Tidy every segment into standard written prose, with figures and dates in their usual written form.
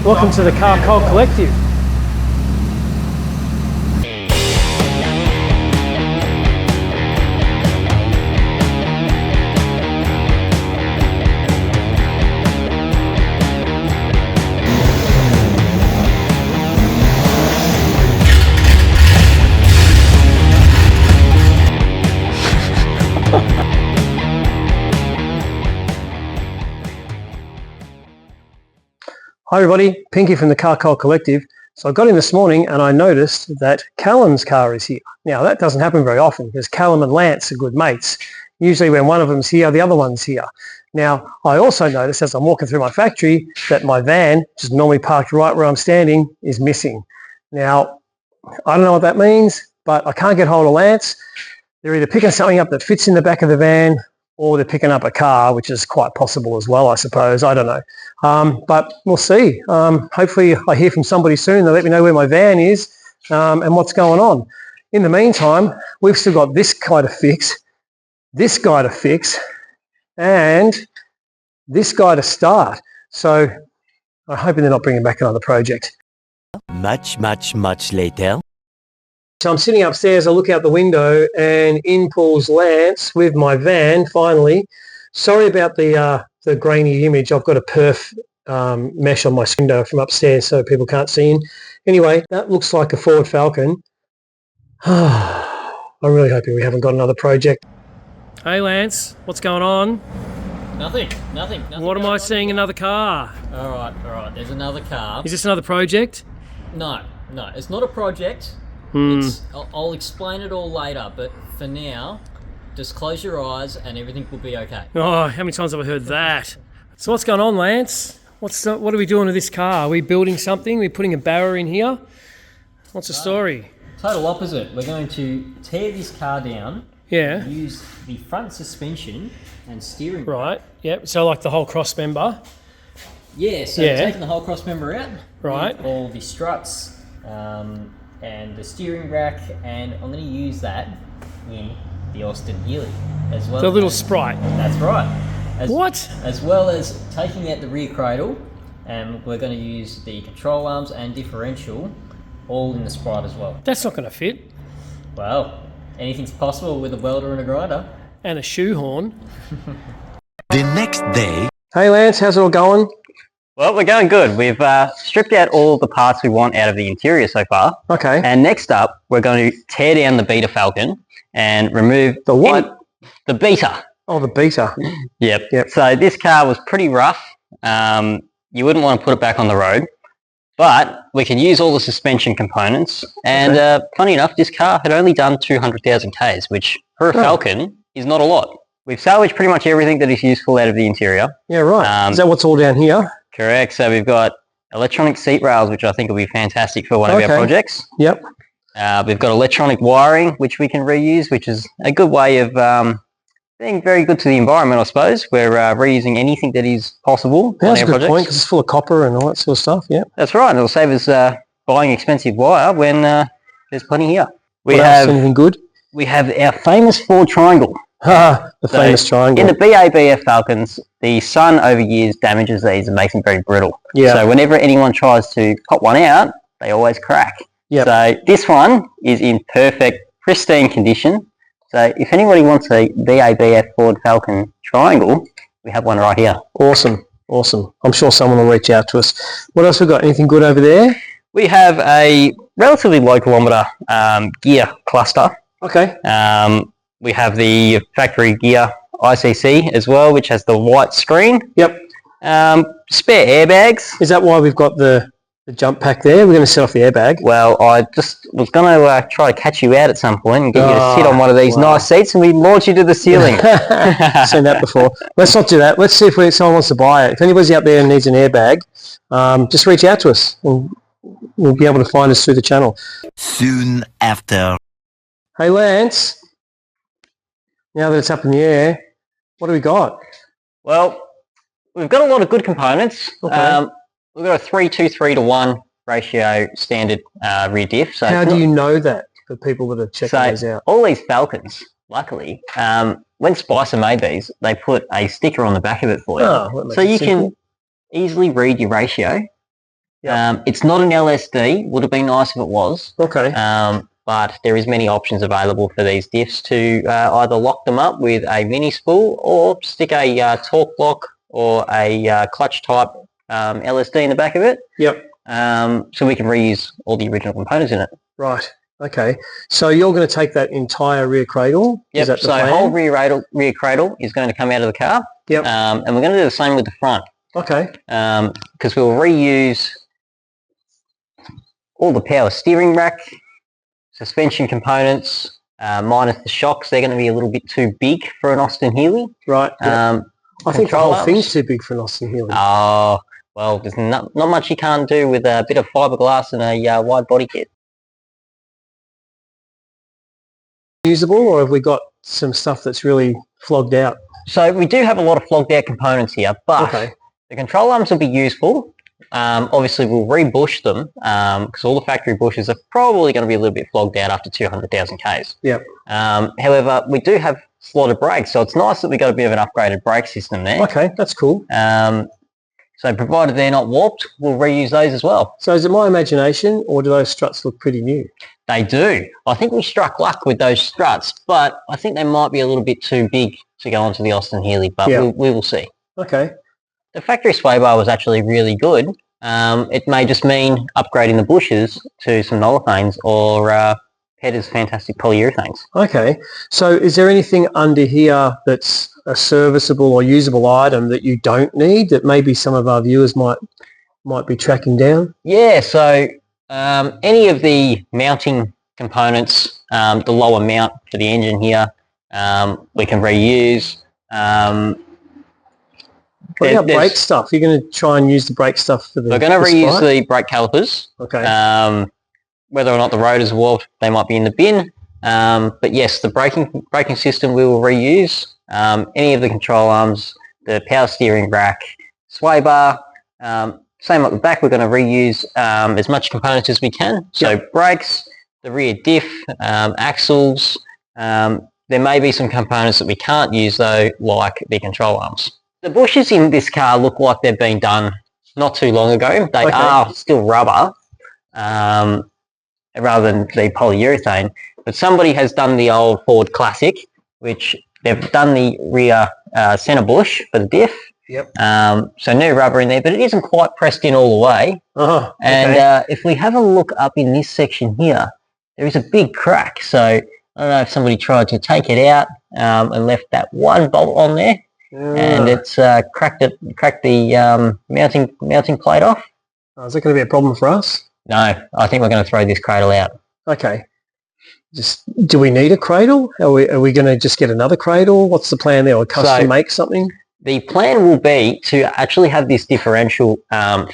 Welcome to the Car Coal Collective. Hi everybody, Pinky from the Car Coal Collective. So I got in this morning and I noticed that Callum's car is here. Now that doesn't happen very often because Callum and Lance are good mates. Usually when one of them's here, the other one's here. Now I also noticed as I'm walking through my factory that my van, which is normally parked right where I'm standing, is missing. Now I don't know what that means, but I can't get hold of Lance. They're either picking something up that fits in the back of the van or they're picking up a car, which is quite possible as well, I suppose. I don't know. But we'll see. Hopefully I hear from somebody soon. They'll let me know where my van is and what's going on. In the meantime, we've still got this guy to fix, this guy to fix, and this guy to start. So I'm hoping they're not bringing back another project. Much later. So I'm sitting upstairs, I look out the window and in pulls Lance with my van finally. Sorry about the grainy image. I've got a perf mesh on my window from upstairs so people can't see in. Anyway, that looks like a Ford Falcon. I'm really hoping we haven't got another project. Hey Lance, what's going on? Nothing. What am I seeing? Another car? All right. There's another car. Is this another project? No, it's not a project. I'll explain it all later, but for now, just close your eyes and everything will be okay. Oh, how many times have I heard that? So what's going on, Lance? What are we doing with this car? Are we building something? We're putting a barrow in here? What's the story? Total opposite. We're going to tear this car down. Yeah. Use the front suspension and steering. Right. Yep. So like the whole cross member. Yeah. So taking the whole cross member out. Right. All the struts and the steering rack, and I'm going to use that in the Austin-Healey as well. The little Sprite. That's right. What? As well as taking out the rear cradle, and we're going to use the control arms and differential all in the Sprite as well. That's not going to fit. Well, anything's possible with a welder and a grinder. And a shoehorn. The next day. Hey Lance, how's it all going? Well, we're going good. We've stripped out all the parts we want out of the interior so far. Okay. And next up, we're going to tear down the Beta Falcon and remove... The what? The Beta. Oh, the Beta. Yep. So this car was pretty rough. You wouldn't want to put it back on the road. But we can use all the suspension components. And funny enough, this car had only done 200,000 Ks, which for a Falcon is not a lot. We've salvaged pretty much everything that is useful out of the interior. Yeah, right. Is that what's all down here? Correct. So we've got electronic seat rails, which I think will be fantastic for one of our projects. Yep. We've got electronic wiring, which we can reuse, which is a good way of being very good to the environment, I suppose. We're reusing anything that is possible on That's our a good projects. point because it's full of copper and all that sort of stuff. Yeah. That's right. And it'll save us buying expensive wire when there's plenty here. What else? Anything good? We have our famous Ford triangle. The famous triangle. In the BABF Falcons, the sun over years damages these and makes them very brittle. Yeah. So whenever anyone tries to pop one out, they always crack. Yep. So this one is in perfect, pristine condition. So if anybody wants a BABF Ford Falcon triangle, we have one right here. Awesome. I'm sure someone will reach out to us. What else we got? Anything good over there? We have a relatively low kilometre gear cluster. Okay. We have the factory gear ICC as well, which has the white screen. Yep. Spare airbags. Is that why we've got the jump pack there? We're going to set off the airbag. Well, I just was going to try to catch you out at some point and get you to sit on one of these nice seats and we launch you to the ceiling. Seen that before. Let's not do that. Let's see if someone wants to buy it. If anybody's out there and needs an airbag, just reach out to us and we'll be able to find us through the channel. Soon after. Hey Lance, now that it's up in the air, what do we got? Well, we've got a lot of good components. Okay. We've got a 3-2-3-1 ratio standard rear diff. So how do you know that for people that are checking those out? All these Falcons, luckily, when Spicer made these, they put a sticker on the back of it for you. Oh, so you can easily read your ratio It's not an LSD. Would have been nice if it was. Okay. But there is many options available for these diffs to either lock them up with a mini spool or stick a torque block or a clutch type LSD in the back of it. Yep. So we can reuse all the original components in it. Right. Okay. So you're going to take that entire rear cradle? Yep. Is that the plan? Whole rear cradle is going to come out of the car. Yep. And we're going to do the same with the front. Okay. Because we'll reuse all the power steering rack, suspension components, minus the shocks. They're going to be a little bit too big for an Austin-Healey. Right. Yep. I think the whole arms. thing's too big for an Austin-Healey. Oh, well, there's not much you can't do with a bit of fiberglass and a wide body kit. Usable, or have we got some stuff that's really flogged out? So we do have a lot of flogged out components here, but the control arms will be useful. Obviously, we'll rebush them because all the factory bushes are probably going to be a little bit flogged out after 200,000 Ks. Yep. However, we do have slotted brakes, so it's nice that we got a bit of an upgraded brake system there. Okay, that's cool. So provided they're not warped, we'll reuse those as well. So is it my imagination, or do those struts look pretty new? They do. I think we struck luck with those struts, but I think they might be a little bit too big to go onto the Austin-Healey, but we will see. Okay. The factory sway bar was actually really good. It may just mean upgrading the bushes to some noliphanes or Petter's fantastic polyurethanes. Okay. So is there anything under here that's a serviceable or usable item that you don't need that maybe some of our viewers might be tracking down? Yeah, so any of the mounting components, the lower mount for the engine here, we can reuse. What about brake stuff? You're going to try and use the brake stuff for the We're going to reuse the brake calipers. Okay. Whether or not the rotors are warped, they might be in the bin. But yes, the braking system we will reuse. Any of the control arms, the power steering rack, sway bar, same at the back, we're going to reuse as much components as we can. So brakes, the rear diff, axles. There may be some components that we can't use though, like the control arms. The bushes in this car look like they've been done not too long ago. They are still rubber rather than the polyurethane. But somebody has done the old Ford Classic, which they've done the rear centre bush for the diff. Yep. So new rubber in there, but it isn't quite pressed in all the way. And if we have a look up in this section here, there is a big crack. So I don't know if somebody tried to take it out and left that one bolt on there. And it's cracked the mounting plate off. Is that going to be a problem for us? No, I think we're going to throw this cradle out. Okay. Do we need a cradle? Are we going to just get another cradle? What's the plan there? Or custom make something? The plan will be to actually have this differential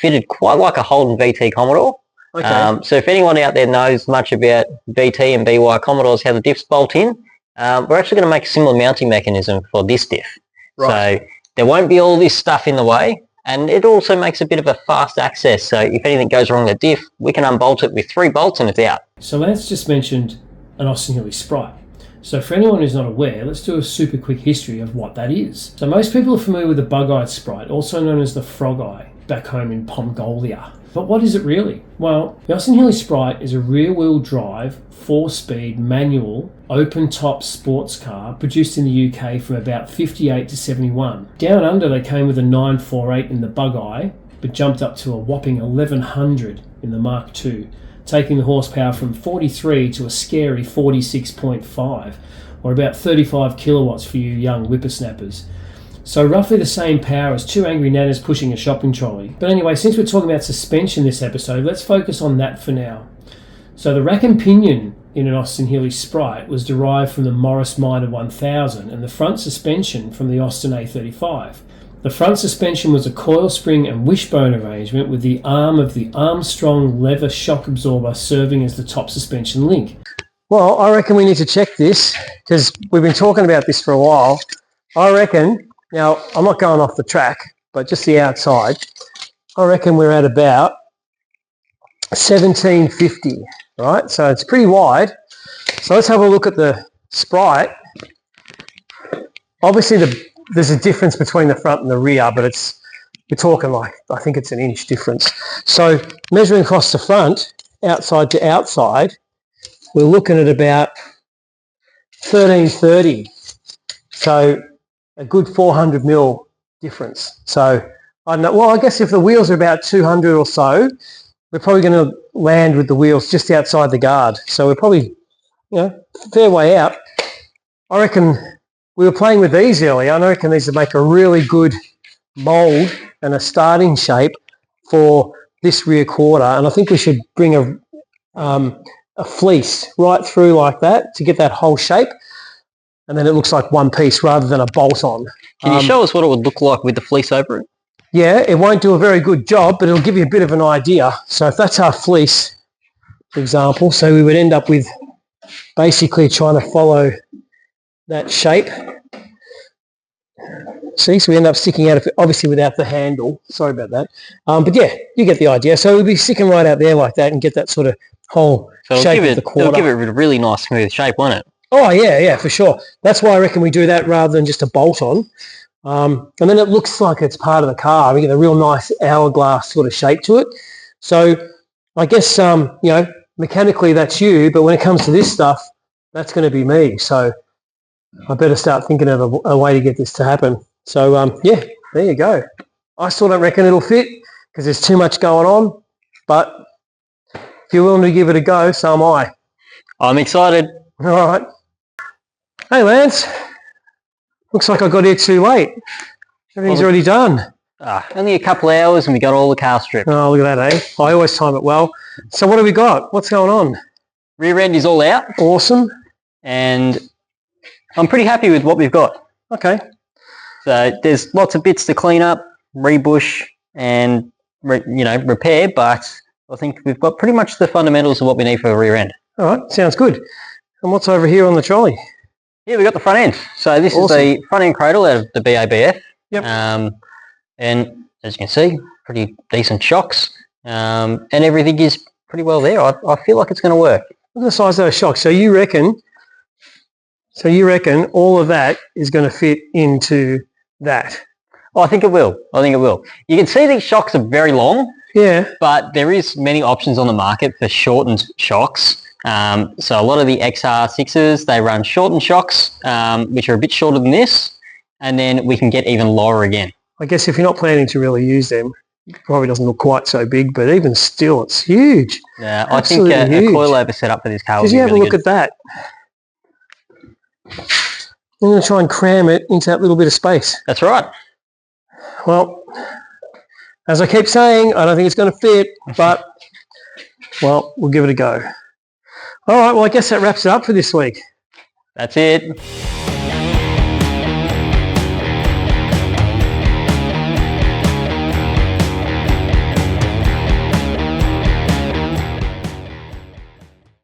fitted quite like a Holden VT Commodore. Okay. So if anyone out there knows much about VT and BY Commodores, how the diffs bolt in, we're actually going to make a similar mounting mechanism for this diff. Right. So there won't be all this stuff in the way, and it also makes a bit of a fast access. So if anything goes wrong with the diff, we can unbolt it with 3 bolts and it's out. So Lance just mentioned an Austin-Healey Sprite. So for anyone who's not aware, let's do a super quick history of what that is. So most people are familiar with the bug-eyed Sprite, also known as the frog eye, back home in Pongolia. But what is it really? Well, the Austin-Healey Sprite is a rear-wheel drive, 4-speed, manual, open-top sports car produced in the UK from about 58 to 71. Down under, they came with a 948 in the bug-eye, but jumped up to a whopping 1100 in the Mark II, taking the horsepower from 43 to a scary 46.5, or about 35 kilowatts for you young whippersnappers. So roughly the same power as 2 angry nanas pushing a shopping trolley. But anyway, since we're talking about suspension this episode, let's focus on that for now. So the rack and pinion in an Austin-Healey Sprite was derived from the Morris Minor 1000 and the front suspension from the Austin A35. The front suspension was a coil spring and wishbone arrangement with the arm of the Armstrong lever shock absorber serving as the top suspension link. Well, I reckon we need to check this because we've been talking about this for a while. I reckon, now I'm not going off the track, but just the outside, I reckon we're at about 1750, right? So it's pretty wide. So let's have a look at the Sprite. Obviously there's a difference between the front and the rear, but it's we're talking like, I think it's an inch difference. So measuring across the front, outside to outside, we're looking at about 1330. So a good 400 mil difference. So I don't know, well, I guess if the wheels are about 200 or so, we're probably going to land with the wheels just outside the guard. So we're probably, fair way out. I reckon we were playing with these earlier, and I reckon these would make a really good mould and a starting shape for this rear quarter. And I think we should bring a fleece right through like that to get that whole shape. And then it looks like one piece rather than a bolt on. Can you show us what it would look like with the fleece over it? Yeah, it won't do a very good job, but it'll give you a bit of an idea. So if that's our fleece, for example, so we would end up with basically trying to follow that shape. See, so we end up sticking out of it, obviously without the handle. Sorry about that. But yeah, you get the idea. So we'll be sticking right out there like that and get that sort of whole shape of the quarter. It'll give it a really nice smooth shape, won't it? Oh, yeah, for sure. That's why I reckon we do that rather than just a bolt on. And then it looks like it's part of the car. We get a real nice hourglass sort of shape to it. So I guess, mechanically that's you, but when it comes to this stuff, that's going to be me. So I better start thinking of a way to get this to happen. So, yeah, there you go. I still don't reckon it'll fit because there's too much going on. But if you're willing to give it a go, so am I. I'm excited. All right. Hey, Lance. Looks like I got here too late. Everything's already done. Only a couple of hours and we got all the car stripped. Oh, look at that, eh? I always time it well. So what do we got? What's going on? Rear end is all out. Awesome. And I'm pretty happy with what we've got. Okay. So there's lots of bits to clean up, rebush and, repair, but I think we've got pretty much the fundamentals of what we need for a rear end. All right, sounds good. And what's over here on the trolley? Yeah, we got the front end. So this is the front end cradle out of the BABF. Yep. And as you can see, pretty decent shocks. And everything is pretty well there. I feel like it's going to work. Look at the size of those shocks. So you reckon all of that is going to fit into that? Oh, I think it will. You can see these shocks are very long. Yeah. But there is many options on the market for shortened shocks. So a lot of the XR6s, they run shortened shocks, which are a bit shorter than this, and then we can get even lower again. I guess if you're not planning to really use them, it probably doesn't look quite so big, but even still, it's huge. Yeah, I think a coilover setup for this car would be have really a look good. at that. I'm going to try and cram it into that little bit of space. That's right. Well, as I keep saying, I don't think it's going to fit, but, well, we'll give it a go. All right, well, I guess that wraps it up for this week. That's it.